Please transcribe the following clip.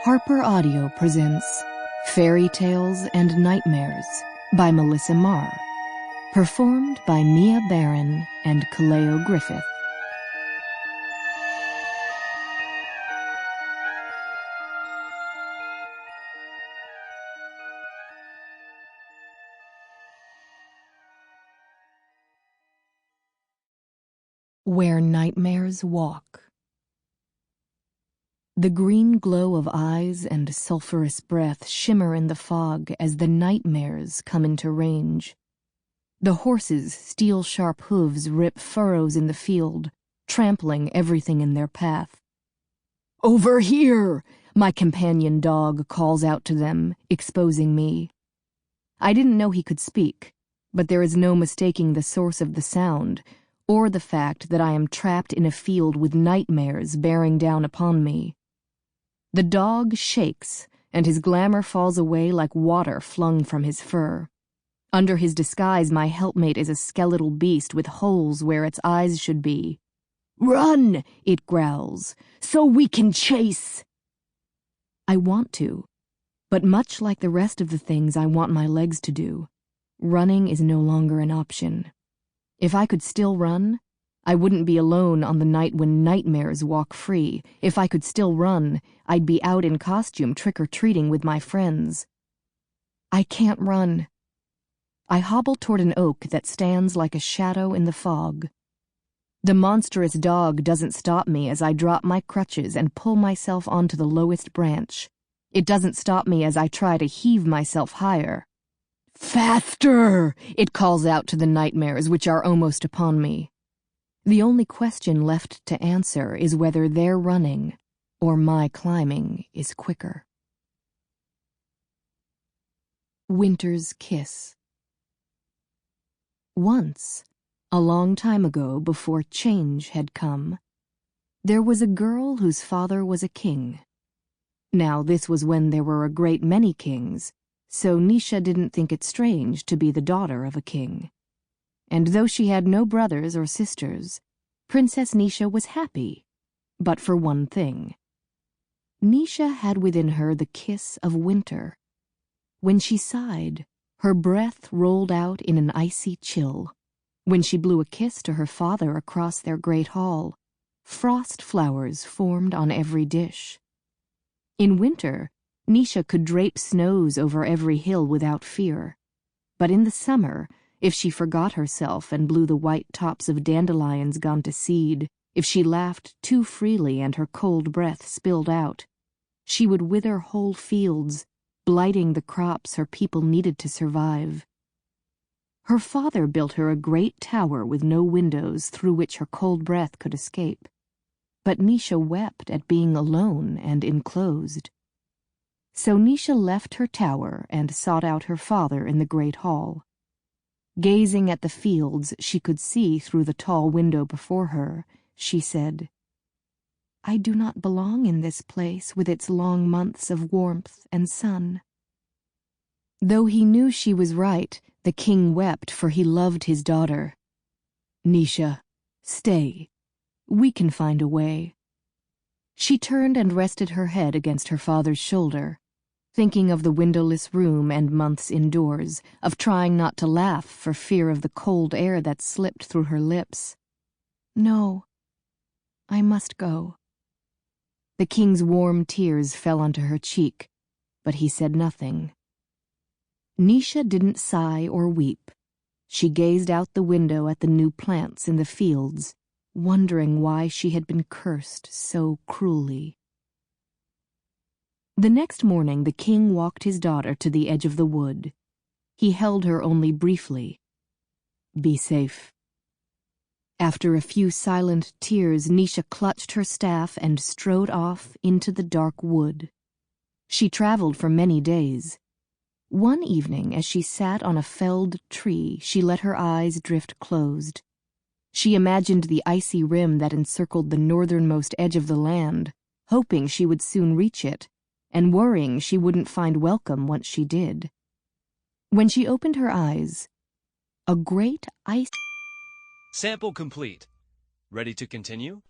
Harper Audio presents Faery Tales and Nightmares by Melissa Marr, performed by Mia Barron and Kaleo Griffith. Where Nightmares Walk. The green glow of eyes and sulphurous breath shimmer in the fog as the nightmares come into range. The horses' steel-sharp hooves rip furrows in the field, trampling everything in their path. "Over here!" my companion dog calls out to them, exposing me. I didn't know he could speak, but there is no mistaking the source of the sound, or the fact that I am trapped in a field with nightmares bearing down upon me. The dog shakes, and his glamour falls away like water flung from his fur. Under his disguise, my helpmate is a skeletal beast with holes where its eyes should be. "Run!" it growls, "so we can chase!" I want to, but much like the rest of the things I want my legs to do, running is no longer an option. If I could still run, I wouldn't be alone on the night when nightmares walk free. If I could still run, I'd be out in costume trick-or-treating with my friends. I can't run. I hobble toward an oak that stands like a shadow in the fog. The monstrous dog doesn't stop me as I drop my crutches and pull myself onto the lowest branch. It doesn't stop me as I try to heave myself higher. "Faster!" it calls out to the nightmares which are almost upon me. The only question left to answer is whether their running or my climbing is quicker. Winter's Kiss. Once, a long time ago before change had come, there was a girl whose father was a king. Now this was when there were a great many kings, so Nisha didn't think it strange to be the daughter of a king. And though she had no brothers or sisters, Princess Nisha was happy, but for one thing. Nisha had within her the kiss of winter. When she sighed, her breath rolled out in an icy chill. When she blew a kiss to her father across their great hall, frost flowers formed on every dish. In winter, Nisha could drape snows over every hill without fear. But in the summer, if she forgot herself and blew the white tops of dandelions gone to seed, if she laughed too freely and her cold breath spilled out, she would wither whole fields, blighting the crops her people needed to survive. Her father built her a great tower with no windows through which her cold breath could escape. But Nisha wept at being alone and enclosed. So Nisha left her tower and sought out her father in the great hall. Gazing at the fields she could see through the tall window before her, she said, "I do not belong in this place with its long months of warmth and sun." Though he knew she was right, the king wept, for he loved his daughter. "Nisha, stay. We can find a way." She turned and rested her head against her father's shoulder, thinking of the windowless room and months indoors, of trying not to laugh for fear of the cold air that slipped through her lips. "No, I must go." The king's warm tears fell onto her cheek, but he said nothing. Nisha didn't sigh or weep. She gazed out the window at the new plants in the fields, wondering why she had been cursed so cruelly. The next morning the king walked his daughter to the edge of the wood. He held her only briefly. "Be safe." After a few silent tears, Nisha clutched her staff and strode off into the dark wood. She traveled for many days. One evening, as she sat on a felled tree, she let her eyes drift closed. She imagined the icy rim that encircled the northernmost edge of the land, hoping she would soon reach it, and worrying she wouldn't find welcome once she did. When she opened her eyes, a great ice... Sample complete. Ready to continue?